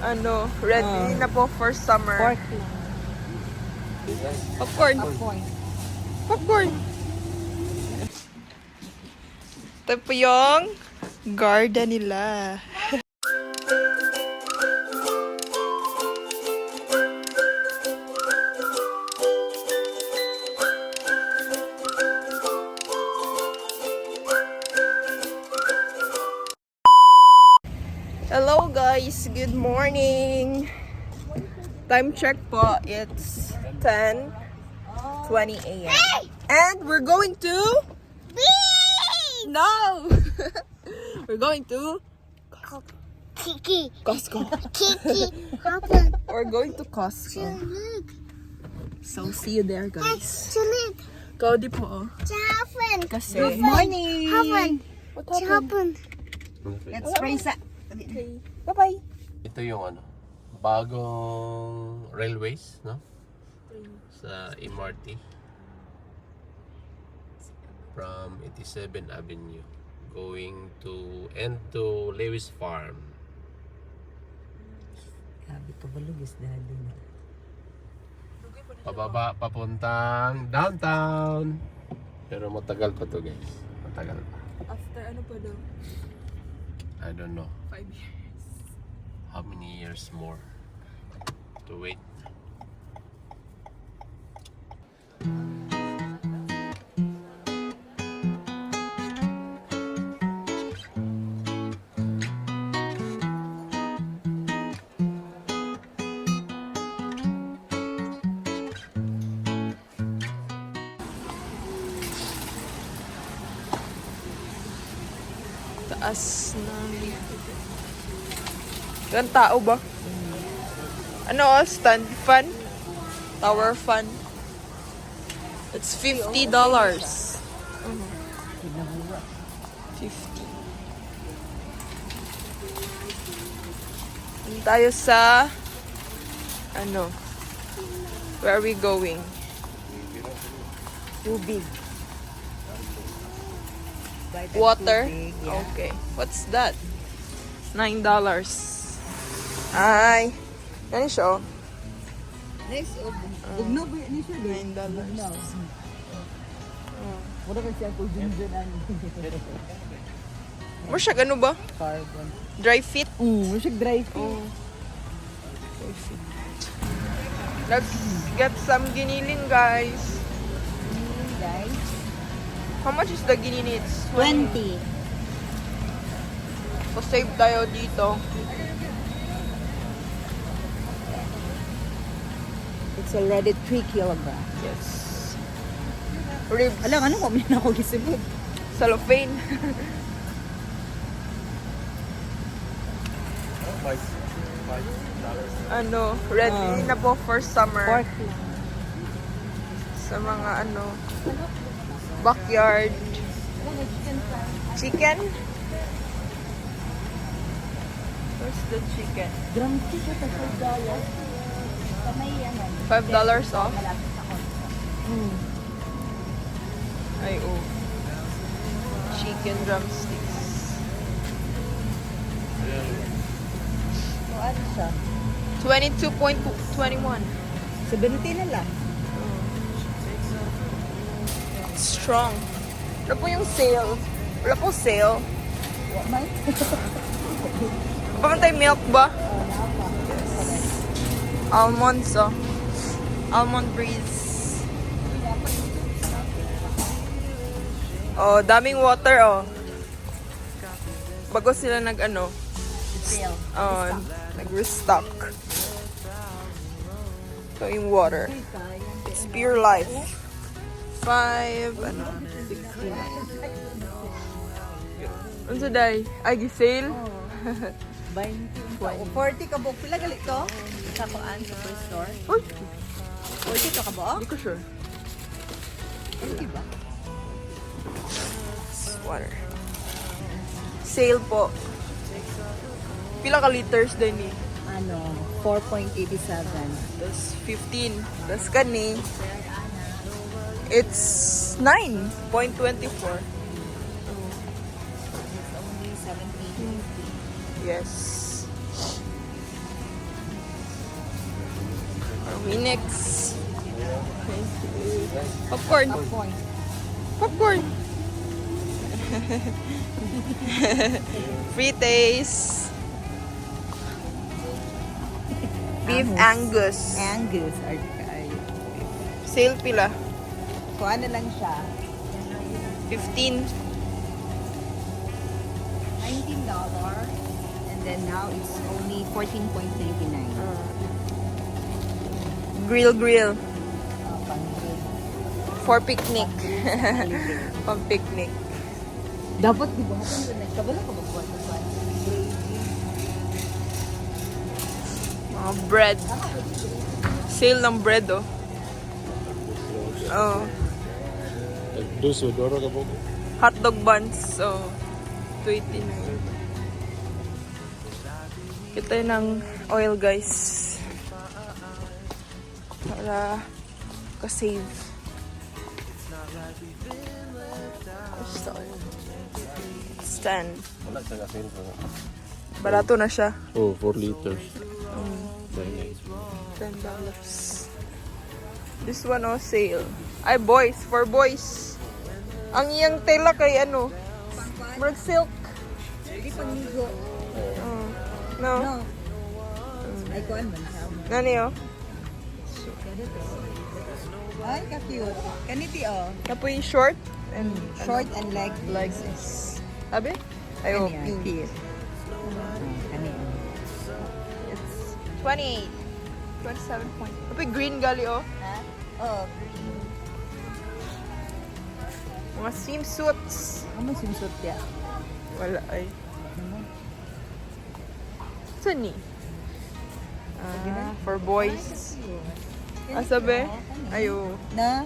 Ready na po for summer. Pork lang. Popcorn. Popcorn. Ito po yung garden nila. Hello guys, good morning. Time check po, it's 10:20 a.m. And we're going to No. We're going to Kiki. Costco. Kiki. Happen. We're going to Costco. Look. So see you there guys. Look. Cody po. Happen. Kasi Good morning! Happen. What happened? Happen. Let's praise sa... Okay. Bye-bye. Ito yung bagong railways, no? Sa MRT. From 87 Avenue going to Lewis Farm. Sabi ko, balugis dali na. Pababa, papuntang downtown. Pero matagal pa to guys. Matagal pa. After ano pa daw? I don't know 5 years. how many years more to wait. Taas ng... Ilang tao ba? Ano stand fan? Tower fan? It's $50. 50. Ano tayo sa... Where are we going? Tubig. Water? Tubig, yeah. Okay. What's that? $9. Ay. Yan siya. Next, bugno ba yun siya? $9. Bugno. Mura ka siya kung dyan Mo siya ano ba? carbon. Dry fit? Mura siya dry fit. Oh. Dry fit. Let's get some giniling, guys. Guys. How much is the giniling? It's 20. So save tayo dito. It's already 3 kilograms. Yes. Ribs. Alam, ano ko? May na ako gisibig. Cellophane. Ready na po for summer. Pork lang. Sa mga backyard. Chicken? Where's the chicken? Drumstick ito $5. Kamay $5 off? Ay, oh. Chicken drumsticks. Ano siya? 22.21. 70 na lang. Strong. Wala po yung sale. Wala po sale. May? Pamantay milk ba? Almonds, oh. Almond breeze. Oh, daming water, oh. Bago sila Sale. oh, nag-restock. Ito yung water. It's pure life. 5, Ano sa day? Ay, gisale? 20. 40 ka buok. Pila galit to? Sa kuan, sa first store. Uy, 40 ka buok? hindi ko sure. 20 ba? Water. Sale po. Pila ka liters din eh? 4.87. Tapos 15. Tapos kani, it's 9.24. It's only 17. Yes. Minix. Popcorn. Point. Popcorn. Free taste. Beef Angus. Angus. Ay. Sale pila. Kuha na lang siya. 15. $19. And then now it's only $14.99. Grill. Pang-grill. For picnic. Pang picnic. Dapat di ba? Kabala ka ba? Mga bread. Sale ng bread, oh. Oh. Duso, doro ka po. Hotdog buns. So, 29. Kita ng oil, guys. Para ka-save. It's 10. Wala sa gasin ko. Barato na siya. Oh, 4 liters. $10. This one, oh, sale. Ay, boys. For boys. Ang iyang tela kay ano? Murag silk. Hindi pang-ligo. Oh. No? No. Ay, kuhaan man siya. Nani, oh? Ay, ka-cute. Kaniti, oh. Kapoy short and Short and leg. like this. Sabi? Ay, oh, Kani, pink. cute. Kani. It's 28. 27 point. Kapoy green gali, oh. Ha? Oh, Mga swimsuits. ano swimsuit ya? Wala, ay. Saan ni? For boys. Ah, sabi? Ayo. Na?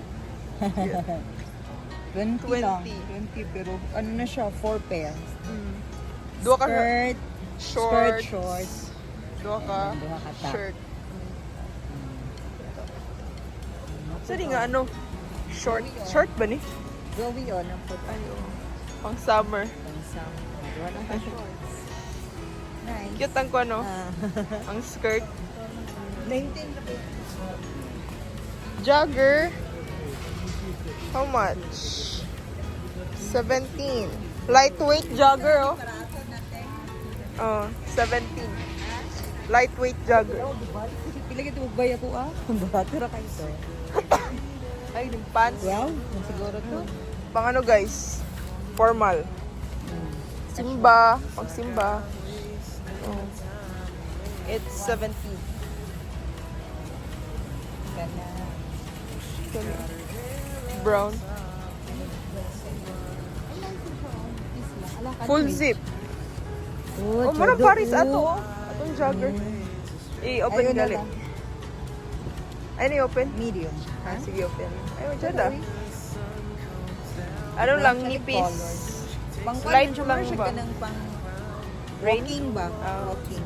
20 20. lang. 20 pero ano na siya, 4 pairs. Dua ka Skirt, short. shorts. Dua ka Dua ka top. shirt. Saan nga ano? Short. Short ba ni? Joey on ang put Ayo. Pang summer. pangsang. Wala ka shorts. Nice. Cute ang ko ano? Ang skirt. 19 Jogger. How much? 17. Lightweight jogger, oh. Oh, 17. Lightweight jogger. Pila ka tubay ako ah. Barato ra kayo to. Ay, yung pants. Wow, siguro to. Pang ano, guys? Formal. Simba. Pang simba. Oh. It's 17. Gana. Brown. Full zip. Oh, marang Paris ato, oh. Atong jogger. I-open Ayun na gali. lang. Ay, ni-open? Medium. Ah, sige, open. Ay, dyan ah. Ano lang, nipis. Pang Light siya, lang siya ba? ka ng pang Rain? walking ba? Ah. Walking.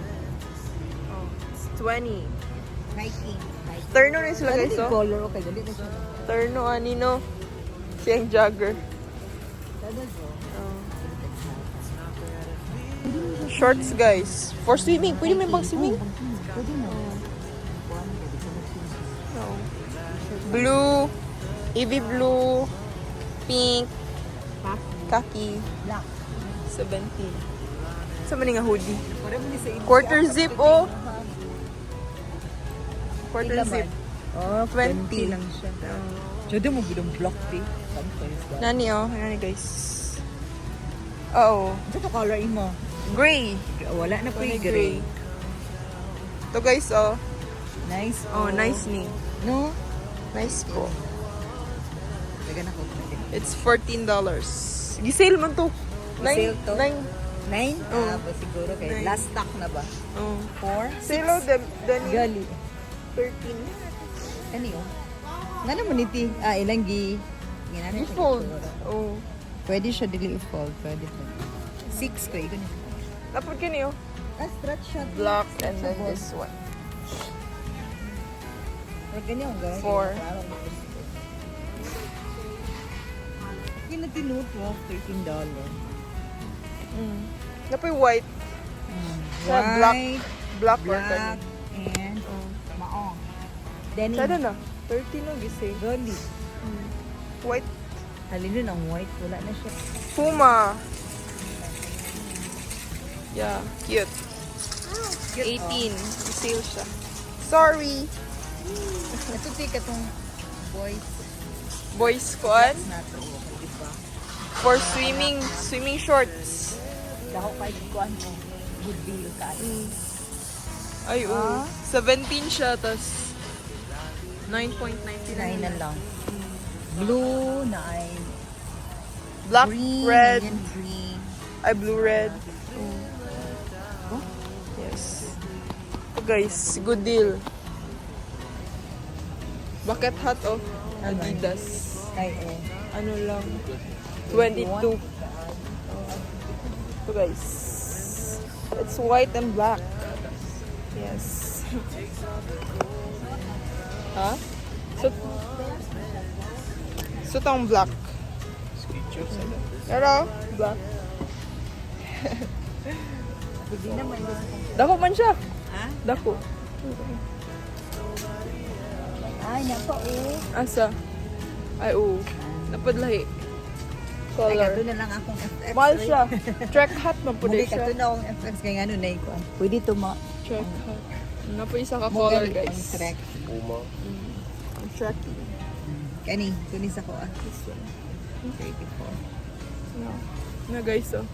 Oh, it's 20. Hiking. Terno na sila, guys, Dali oh. color, okay. Dali na siya. Terno, anino. Siyang jogger. Dali ko. Oh. Shorts, guys. For swimming. Pwede may pang swimming? Pwede na. No. Blue. Navy blue. Pink. Khaki. Black. 17. Sa man nga hoodie? Parang hindi sa Quarter zip, oh. Quarter Pila zip. Oh, 20. 20 lang siya. Diyan mo bilang block tea. Nani, oh. Nani, guys. Oo. Ito to color mo. Gray. Wala na po Kulay yung gray. Ito, guys, oh. Nice. Oh, nice ni. No? Nice po. Lagan ako. It's $14. Gisale man to. Gisale to? 9. 9? Oh. Ah, po siguro kay Nine. last stock na ba? Oh. 4? Sale of them. Then Gali. 13. Ano yun? Nga naman iti. Ah, ilang gi. Ginana siya. I-fold. itsura. Oh. Pwede siya dili i-fold. Pwede po. 6 ko. Ikaw nito. Tapos kini, oh. Ah, stretch siya. Black and then this one. Or ganyan. Ganyan. 4. Yung nag-tinote mo, $13. Mm. Napoy white. Sa White, black. Black or black, ganun. and Oh. maong. Denim. Sada na. 30 no, gising. Goli. White. Halino ng white. Wala na siya. Puma. Yeah, cute. 18. Sale siya. Sorry. Ito tika tong boys. Boys squad Na to. Diba? for swimming shorts. Dako kahit kuan mo. Good deal ka. Ay, oo. 17 siya, tas 9.99. Nine na lang. Blue na ay Black, green. red. Yan green. Ay, blue, red. Oh? Yes. So guys, good deal. Bucket hat of Adidas. Ay, Ano lang, 22. So guys, it's white and black. Yes. Ha? So tong black. Pero, black. Hindi naman. Dako man siya. Ha? Dako. Ay, napa Asa? Ay, oo. Napadlahi. Ay, Color. kato na lang akong FX. Mahal siya. Track hat man po Muli, siya. kato na akong FX. Kaya nga nun na ikuan. Pwede ito Track hat. Ano po isa ka color, Ang guys. track. Puma. Ang tracky. Kani, kunis ako This one. 34. No. Na guys, oh.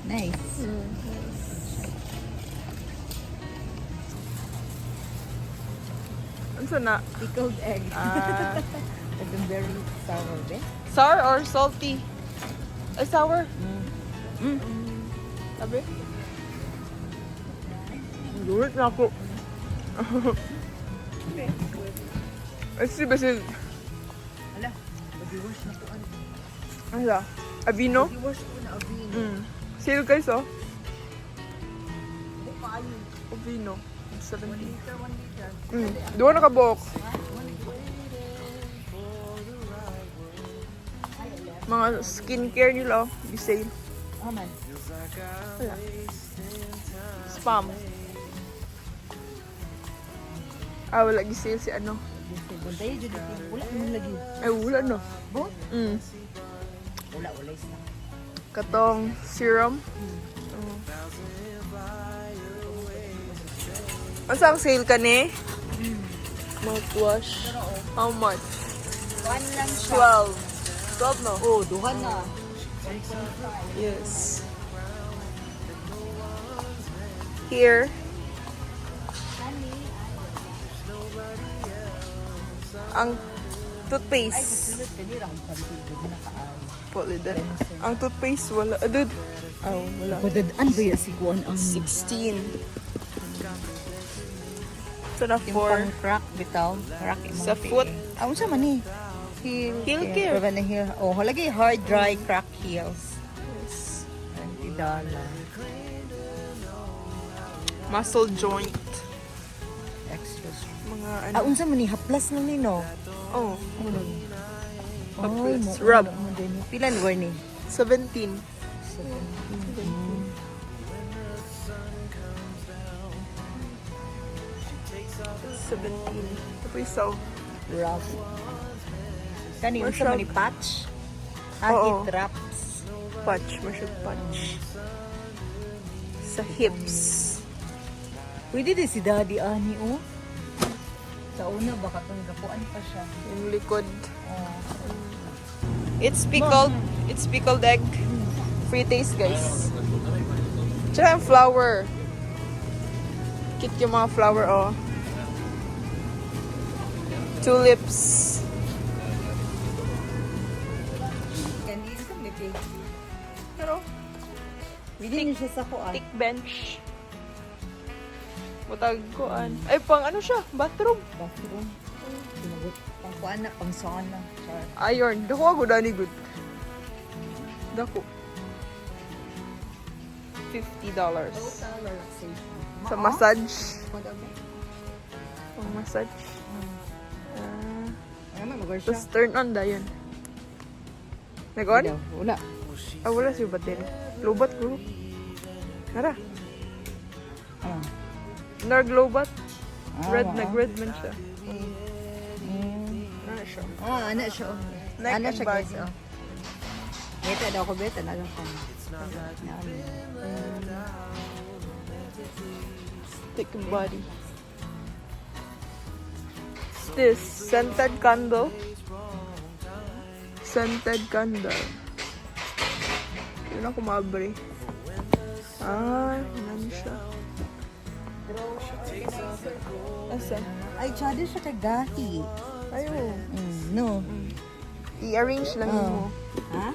Nice. Ano na? Pickled egg. Ah, It's very sour, be? sour or salty? Ay, sour. Sabi? Gulit na ako. Ay, si Basil. Ala, mag-wash na ko. Ano ba? Avino? Mag-wash ko na abin. Sale guys, oh. Avino. 17. 1 liter. Doon nakabok. Mga skincare nila, oh. Bisale. Oh, man. Spam. Ah, wala gisale si ano. Bunday, dito. Wala naman lagi. Ay, wala no. Bo? Wala isa. Katong serum. Ang saan sale ka ni? Mouthwash. How much? 1 lang siya. 12. 12 no? Oh, duhan na. Yes. Here. Ang toothpaste. Sulot ka nila kung pag-ibig na kaan. Polidan. Ang toothpaste wala. Dude. Oh, wala. Padadaan ba yan si Kuan ang 16. Ito na yung 4. pang-crack bitaw? Crack yung Sa foot. Ah, unsa man ni? Heel care. Prevent na heel. Oh, halagi hard, dry, crack heels. $20. Muscle joint. Extra strong. Mga ano. Ah, unsa man ni? Haplas lang ni, no? Oh. Ay, Haplas. Rub. Pila lugar ni? 17. 17. Tapos isa. Rub. Kani, Or unsa man shrub. ni? Patch? Ah, Oo. heat wraps. Patch. Masyad patch. Sa hips. Pwede din si Daddy Ani, oh. Sa una, baka kang gapuan pa siya. Yung likod. Oh. It's pickled. It's pickled egg. Free taste, guys. Tsaka yung flower. Cute yung mga flower, oh. Tulips. Kani, isa may cake. Pero, Hindi niya siya sa kuan. thick bench. Butag kuan. Ay, pang ano siya? Bathroom. Bathroom. Sinagot. Pang kuan na, pang sauna. Char. Iron. Dako ako, Dani good. Dako. $50. Total relaxation. Sa massage. Wala ba? Pang massage. Ano, mag-wear siya? Tapos turn on da yun. Nag-on? Wala. Ah, wala siya battery. Lobat ko. Nara. Ah. Narglobat. Red, wow. nag-red man siya. Mm. Ano siya? Anak siya. Neck Anak and siya guys. body. Oh. Beta daw ko beta na lang ko. Thick body. This scented candle. Scented candle. Yun ako mabre. Ah, yan siya. Asa? Ay, tsada siya kay gahi. Ayo. No. I-arrange lang mo. Ha?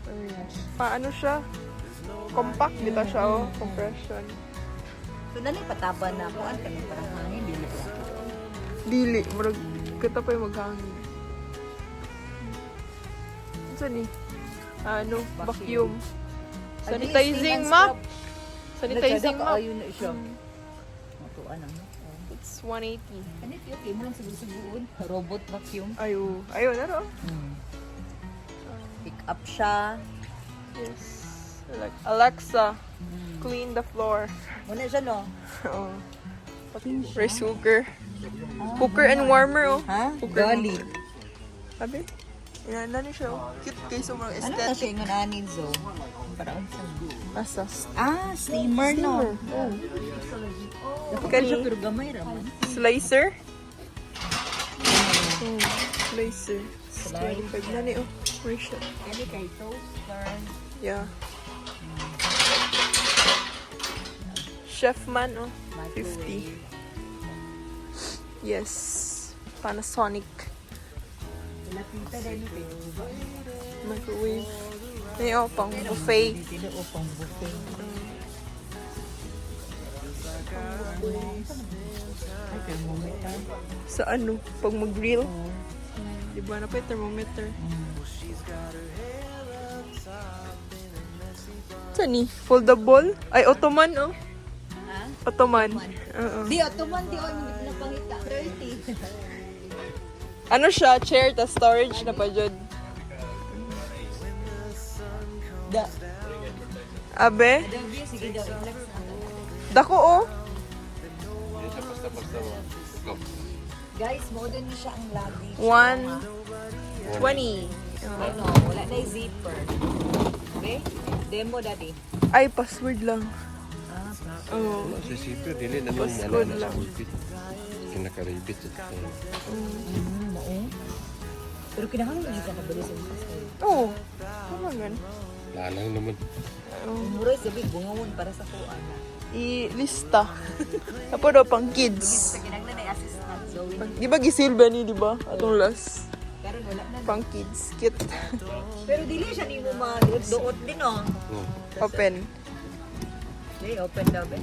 Arrange. Paano siya? Compact dito siya, oh. Compression. So, nani pataba na ako. Ano ka nang parang hangin? Dili ko. Dili. Marag, kita pa yung maghangin. Ano saan eh? Ano? Vacuum. Sanitizing mop. Sanitizing mop. Ayun na siya. Matuan ano? It's 180. Ano ito? Okay mo lang subusubuon. Robot vacuum. Ayo. Ayo, ano? Pick up siya. Yes. Like, Alexa, clean the floor. Muna siya no? Oo. Rice cooker. Cooker and warmer, oh. Ha? Cooker. Gali. Sabi? Yan, ano siya, oh. Cute kayo sa mga Ano na aesthetic. siya yung anin zo? Parang Asa? steamer no? Oh. Kaya siya pero gamay raman. Slicer? Oh, slicer. 25 na ni, oh. Where siya? Kaya kay toaster. Yeah. Chefman, oh. 50. Yes. Panasonic. Lapita din kay Microwave. Ay, oh, pang buffet. Dito o pang buffet. Ay, thermometer. Sa ano? Pag mag-grill. Di ba na pa yung thermometer? Saan ni? Foldable? Ay, Ottoman, oh. Ha? Ottoman. Oo. Di, otoman, di, oy, hindi napangita. 30. Ano siya? Chair, ta storage na pa dyan. Da. Abe? Dabi, sige daw. I-flex na. Dako, oh. Hindi siya basta-basta cup. Guys, mo din niya siya ang lagi. 120. Ano, wala na yung zipper. Okay? Demo dati. Ay, password lang. Oo. Wala sa sipir, dili naman Passcode na lang. sa ulpit. Kinakaribit. Oo. Pero kinahanglan mo siya kabali sa mga. Oo. Ano gan? Lalang naman. Muray sabi, bungawon para sa kuan. I-lista. Tapos daw pang kids. Sa kinahanglan ay assistant. So, Di ba gisilba ni, di ba? Atong last. pero wala na. Pang kids. Cute. Pero dili siya ni mo ma-duot din, oh. Open. Okay, open daw, be.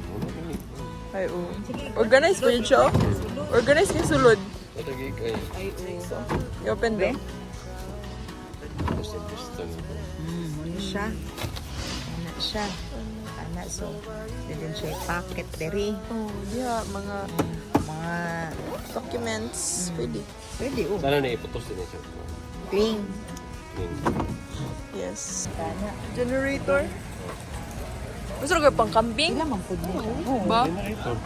Ay, oo. Organize pa yun siya, oh. Organize kay sulod. Matagig ay. Ay, oo. I-open ba? Basta-basta na. Ano siya? Ano siya? Ano, so, din siya packet diri. Oh, yeah. Mga Mga, documents. Pwede. pwede, oh. Sana naiputos din siya. Ring. Yes. Kana. Generator. Gusto ko pang camping? Sila man po din. Oo. Ba? Ito.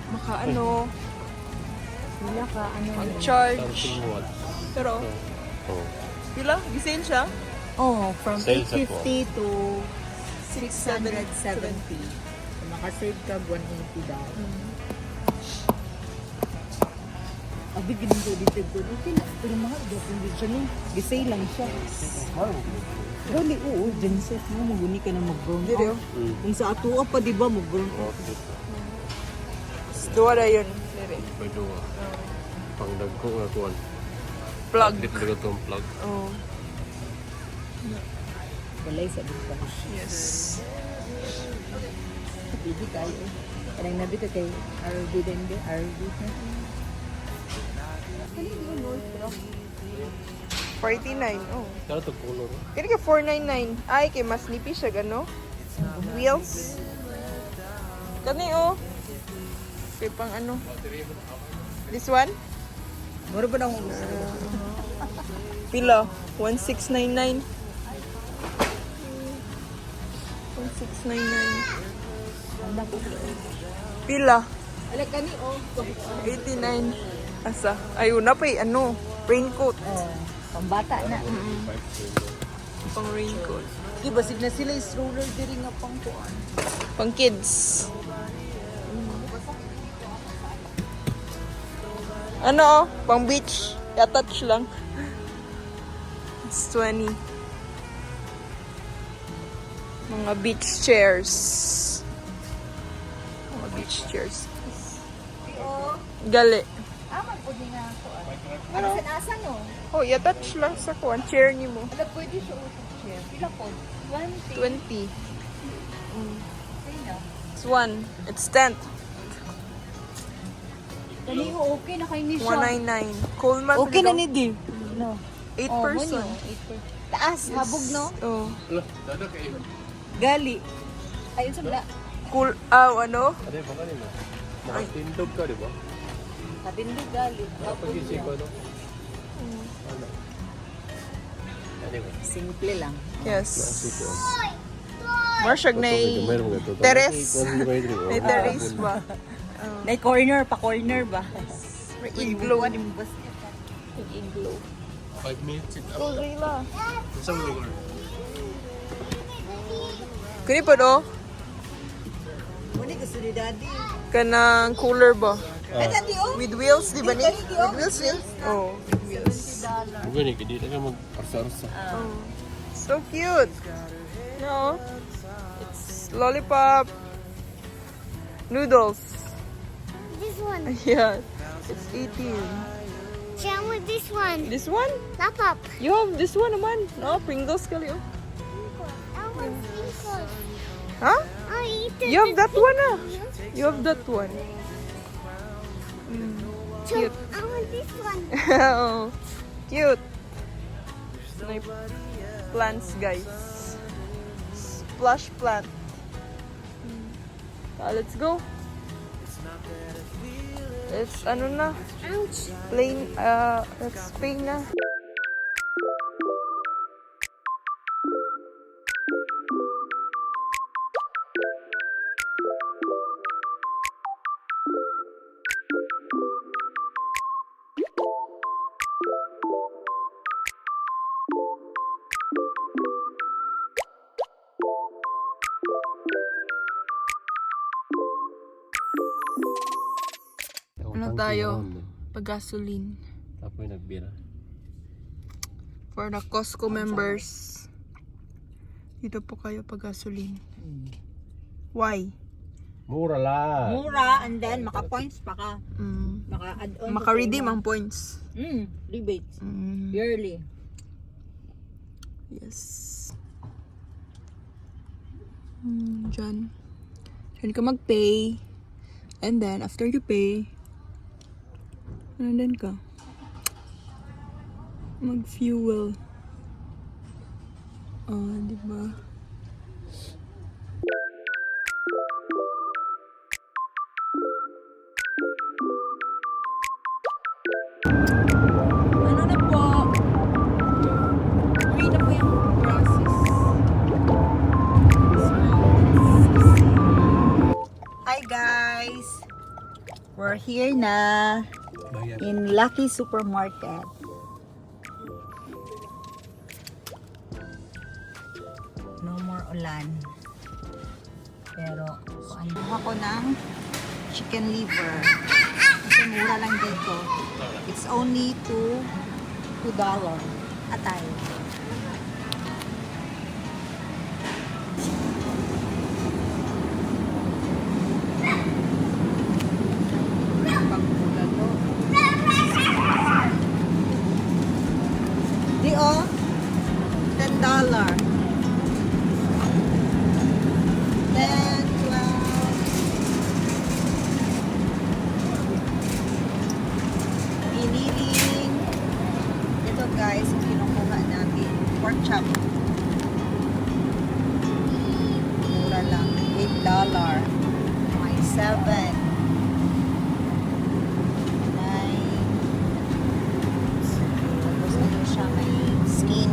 Maka ano, Sila ka, ano. pang charge. 30 watts. Pero, Oh. pila? Gisale siya? Oh, from Sales at 850 to 670. 670. So, makasave ka 180 daw. Abi, ginagawa dito ko. Okay na. Pero mga gapon din siya no. Gisay lang siya. Gali, oo. Genset mo. Maguni ka na mag-brown Dili, out. oh. Kung sa ato pa, di ba, mag-brown out. Dua na yun. Dili. May duwa. Pangdagko nga kuwan. Plug. Dito na itong plug. Oh, Walay sa dito. yes. Bibi kayo. Parang nabi ka kay RV din din. RV na. 49, oh. Kaya ito color. Kaya ka 499. Ay, kay mas nipis siya, gano? Wheels. Kani, oh. Kay pang ano? This one? Mura ba na akong Pila? 1699. 1,699. Pila? Ala kani oh. 89. Asa? Ayun na pa ano, raincoat. Oh, pambata na. Pang raincoat. Iba sig na sila stroller diri nga pang kuan. Pang kids. Ano, pang beach. I-attach lang. It's 20. Mga beach chairs. Mga beach chairs. Gali. Aman pud ni nga kuan. Ano sa no? Oh, i-attach lang sa kuan chair ni mo. Ala pwede siya usap chair. Pila po? 20. 20. Sino? It's 1. It's 10. Kani ho okay na kay ni siya. 199. Coleman. Okay na ni di. No. 8 Oh, person. monyo. Taas, habog no? Oh. Ala, dada kayo. Gali. Ayun sa bala. Cool. Ano? Ano ba kanina? Nakatindog ka, di ba? Katindog gali. Napagising ko, no? Ano? Anyway. Simple lang. Yes. Nasiko. Marshag na teres. May teres ba? May corner pa corner ba? May iglo. May iglo. 5 minutes sit up. Rila. Isang lugar. Kani pa do? Muni gusto ni daddy. Kanang cooler ba? Eh daddy oh. With wheels, di ba ni? With wheels ni? Oh, with wheels. Bukan ni, hindi na ka mag-arsa-arsa. Oh. So cute. No. It's lollipop. Noodles. This one. Yeah. It's 18. Share with this one. This one? Lap up. You have this one naman. No, Pringles kali oh. I want Pringles. Huh? I eat it. You have that one ah. You have that one. Cute. I want this one. Oh, cute. May plants, guys. Splash plant. Let's go. It's ano na? Ouch. Plain. Let's pay na. Ano tayo? Pag-gasoline. Tapos nagbira. For the Costco members. Dito po kayo pag-gasoline. Why? Mura lang. Mura and then maka-points pa ka. Mm. Maka-add-on. Maka-redeem ang points. Rebates. Mm. Yearly. Yes. Diyan. Diyan ka mag-pay. And then, after you pay, nandun ka. Mag-fuel. Diba? Ano na po? Free na po yung process. Hi guys! We're here na Bayan. in Lucky Supermarket. No more ulan. Pero ano ako ng chicken liver. Kasi mura lang dito. It's only $2 atay. Di oh, $10. 10, 12. Iniling. Ito guys, yung kinukuha natin. Pork chop. Mura lang. $8. May 7. 9. Tapos ano siya, may skin.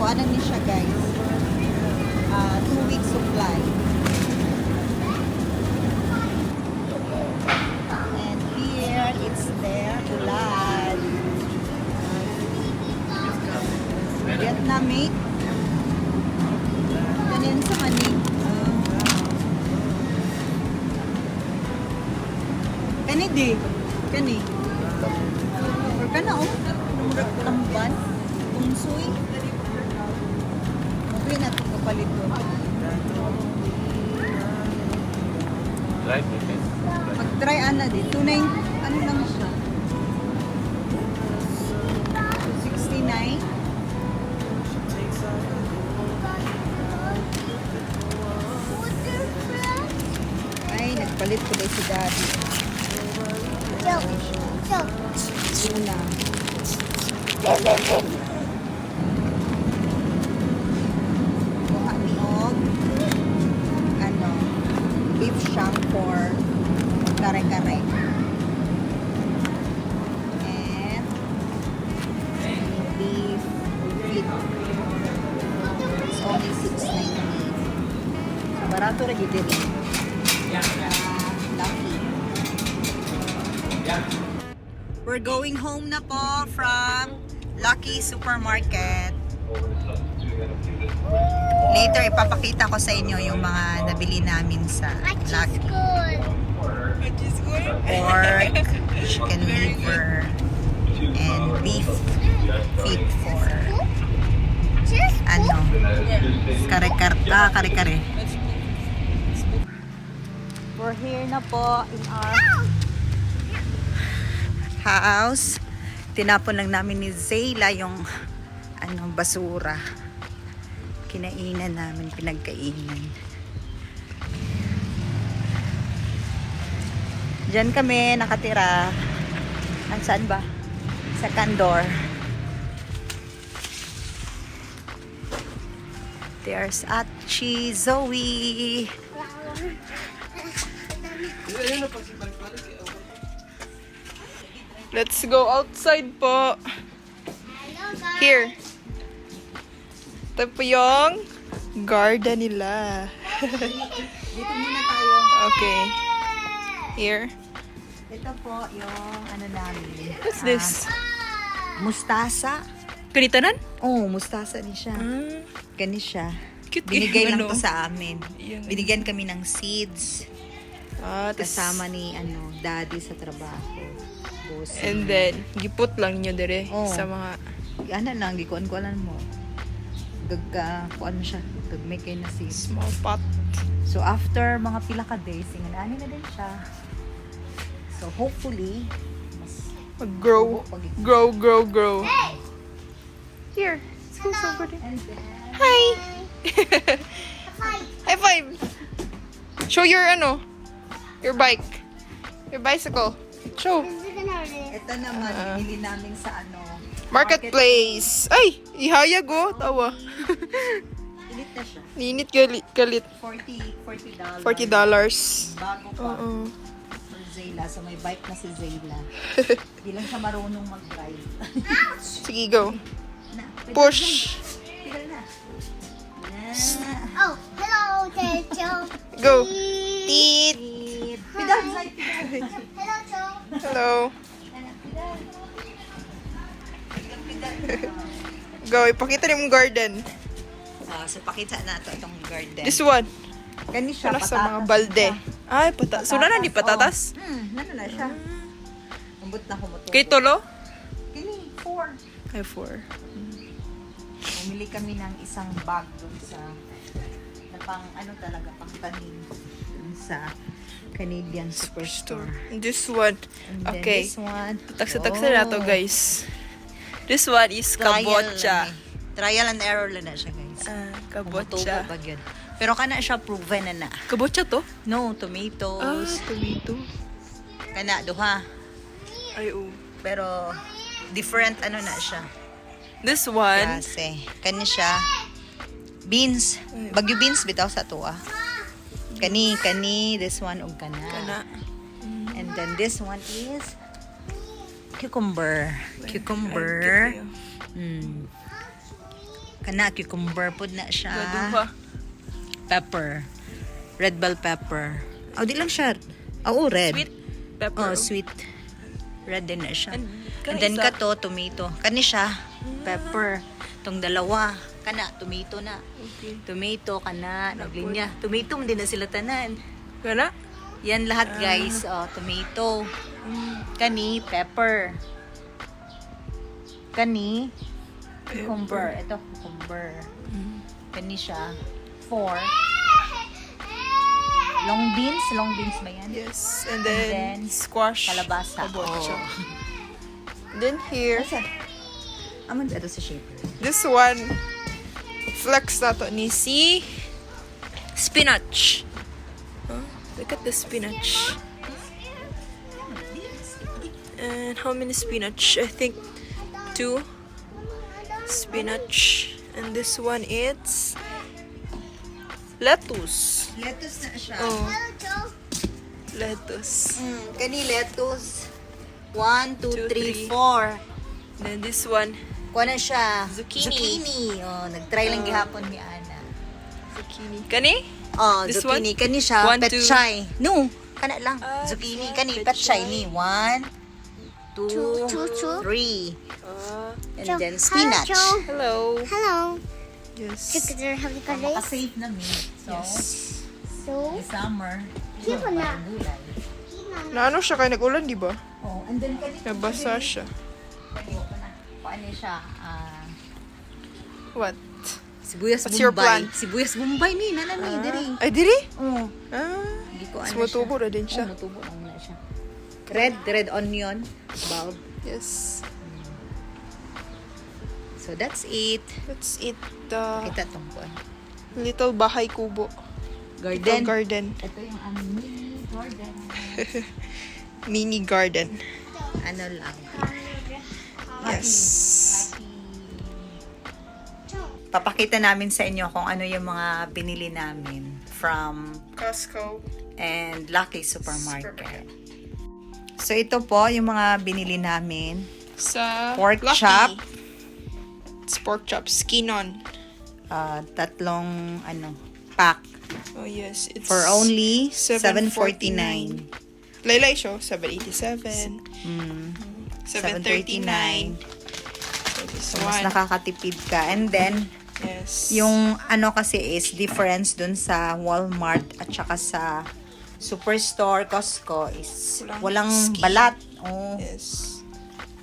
ano ni siya guys? 2 weeks supply. And here, it's there, ulan. Vietnamese. Ganyan sa kanin. Kani di. Kani. Or kana oh. Murag tamban. Tungsoy. Okay na ito kapalit ko. Right, okay. Mag-try ana di. Tunay, ano lang siya? 69. Ay, nagpalit ko dahil si Daddy. Una. Kuha ni Og. Ano, beef shank for kare-kare. And beef feet. It's only $6.98. So, barato rin yun din. Lucky. We're going home na po from Lucky Supermarket. Later, ipapakita ko sa inyo yung mga nabili namin sa Lucky. Pork, chicken liver, and beef feet for ano, kare-kare. We're here na po in our house. Tinapon lang namin ni Zayla yung ano, basura. Kinainan namin, pinagkainan. Diyan kami nakatira. Saan ba? Sa Candor. There's Achi, Zoe. Let's go outside po. Here. Ito po yung garden nila. Dito muna tayo. Okay. Here. Ito po yung ano namin. What's this? Mustasa. Kanitanan? Oh, mustasa din siya. Gani siya. Cute Binigay lang ano? to sa amin. Yan. Binigyan kami ng seeds. Kasama ni ano, daddy sa trabaho. Boss. And then, giput lang nyo dire Oh. sa mga... Ano lang, gikuan-kuanan mo. Kuan siya. Gagmay kayo na seeds. small pot. So, after mga pila ka days, singanani na din siya. So, hopefully, mas Mag-grow. Grow. Here. Let's go over there. and then, Hi! High five! Show your your bike. Your bicycle. Show. ito naman, binili namin sa ano, Marketplace. Ay! Ihayag oh. Tawa. Init na siya. Ninit galit. $40. $40. Bago pa. Oo. For Zayla. So, may bike na si Zayla. Hindi lang siya marunong mag-drive. Sige, go. Na, pedal Push. na. Pedal na. Oh, hello, Joe. Go. Teet. Pedal, Zay, pedal. Hello, Joe. Hello. Pedal. Go. Ipakita niyo yung garden. So, pakita na ito itong garden. This one. Kani siya, Para sa mga patatas balde. siya. Ay, So, na di patatas? Oh. Na siya. Umbot na kumututo. Kay Tolo? Kini, 4. Ay, 4. Bumili kami ng isang bag dun sa na pang ano talaga pang tanim dun sa Canadian Superstore. This one. And then Okay. this one. Taksa-taksa na to, guys. This one is kabocha. Trial and error lang na siya, guys. Kabocha. Kumutubo pag yun. Pero kana siya proven na. Kabocha to? No, tomatoes. Tomato. Kana, duha. Ay, oh. Pero different ano na siya. This one. Kasi, kani siya. Beans. Bagyo beans bitaw sa tuwa. Kani, this one og kana. Kana. And then this one is cucumber. Cucumber. Kana, cucumber pod na siya. Maduha. Pepper. Red bell pepper. Oh, di lang siya. Oo, red. Sweet pepper. Oh, sweet. Red din na siya. And And then isa. kato, tomato. Kani siya, pepper. Tong dalawa. Kana, tomato na. Okay. Tomato, kana, naglinya. Tomato, hindi na sila tanan. Kana? Yan lahat, guys. Oh, tomato. Kani, pepper. Kani, cucumber. Ito, cucumber. Kani siya, 4. Long beans ba yan? Yes. And then, then, squash. kalabasa. Kabocha. Oh. Then here, Aman, ito sa shaper. this one, flex na to ni si spinach. Oh, look at the spinach. And how many spinach? I think 2 spinach. And this one it's lettuce. Lettuce na siya. Oh, lettuce. Kani lettuce. 1, 2, 3, 3, 4. Then this one, Kuha na siya. Zucchini. Oh, nag-try lang gihapon ni Ana. zucchini. Kani? Oh, This zucchini. one? Kani siya. 1, 2. Petchay. No, kana lang. Ah, Zucchini. this Kani, one, petchay petchay. ni. 1, 2, Two. 3. And Joe. then spinach. Hello, Joe. Hello. Hello. Yes. Together, have you got this? Maka-save na mi. So, So, this summer. Cute oh, na. bagong gulay. Na ano siya kay nag-ulan, di ba? Oh, and then kani. Nabasa siya. Paano siya? What? Sibuyas What's your Bombay. plan? Sibuyas Bombay ni. Nanami, diri. Ay, diri? Oh. Ah. Hindi ko ano Sumutubo na din siya. Oh, mutubo lang na siya. Red onion bulb. Yes. So that's it. Let's eat the Kita tong kuan. little bahay kubo. Little Garden. garden. Ito yung aming mini garden. Mini garden. Ano lang. Yes. Papakita namin sa inyo kung ano yung mga binili namin from Costco. and Lucky Supermarket. So ito po yung mga binili namin. Sa Pork Lucky. chop. It's pork chop. Skin on. Tatlong pack Oh, yes. It's for only $7.49. $7.49. Laylay show. $7.87. $7.39. So this So, mas one. nakakatipid ka. And then, Yes. yung kasi is difference dun sa Walmart at saka sa Superstore, Costco is walang skin. balat. Oh. Yes.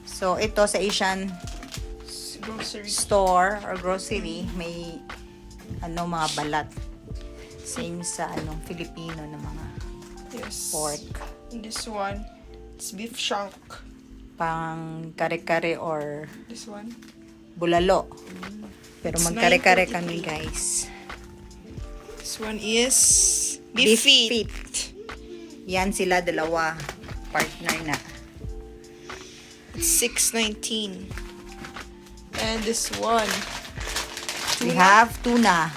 So, ito sa Asian Grocery. store or grocery, may mga balat. Same sa Filipino na mga Yes. pork. And this one. It's beef shank. Pang kare-kare or This one. bulalo. Pero It's magkare-kare 9.43. kami, guys. This one is beef feet. Yan sila dalawa. Partner na. It's $6.19. And this one. We have tuna.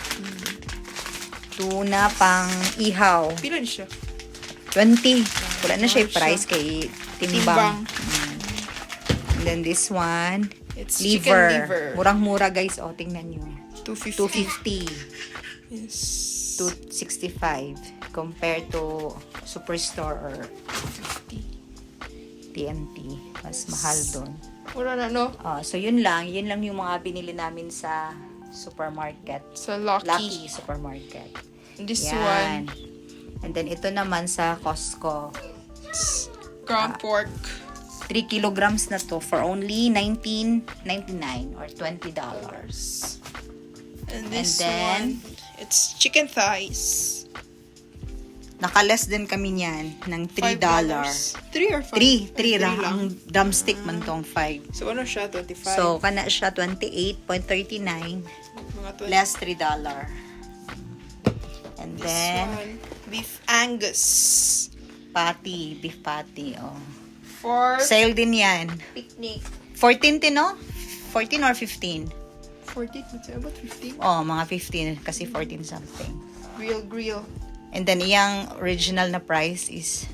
Tuna pang ihaw. Pilan siya? 20. Wala na siya Mahal price kay timbang. And then this one, It's liver. chicken liver. Murang-mura, guys. O, tingnan nyo. $2.50. 250. Yes. $2.65 compared to Superstore or 50. TNT. Mas mahal doon. Wala na, no? So, yun lang. Yun lang yung mga binili namin sa supermarket. Sa Lucky Lucky. Supermarket. And this Yan. one. And then, ito naman sa Costco. It's ground pork. 3 kilograms na to for only $19.99 or $20. And this then, one. It's chicken thighs. Naka-less din kami niyan ng $3. $3 or 5? 3 lang. Ang drumstick man tong 5. So, ano siya? 25? So, kana siya 28.39 mga 20. less $3. And This then, one. Beef Angus. beef patty, oh. For Sale din yan. picnic. 14 din, no? 14 or 15? 40? What's it? About 15? Oh, mga 15 kasi 14 something. Grill. And then, iyang original na price is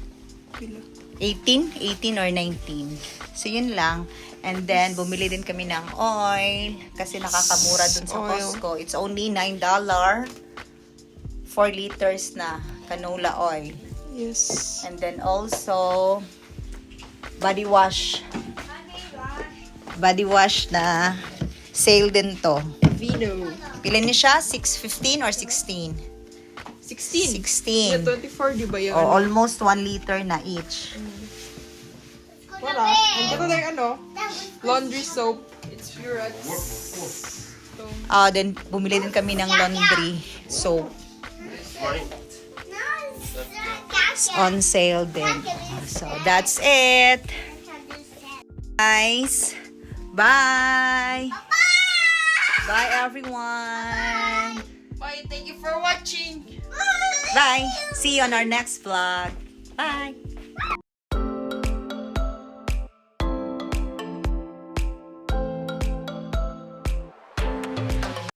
Pila. 18 or 19. So, yun lang. And then, bumili din kami ng oil kasi nakakamura dun sa Oil. Costco. It's only $9. 4 liters na canola oil. Yes. And then also, body wash. Body wash na sale din to. Vino. Pila ni siya? 6.15 or 16? 16. 16. Yeah, 24, di ba yan? O, almost 1 liter na each. Wala. Andiyan na lang ano? Laundry soap. It's Purex. Then bumili din kami ng laundry soap. On sale din. So, that's it. Guys. Bye. Bye, everyone. Bye. Thank you for watching. Bye. See you on our next vlog. Bye.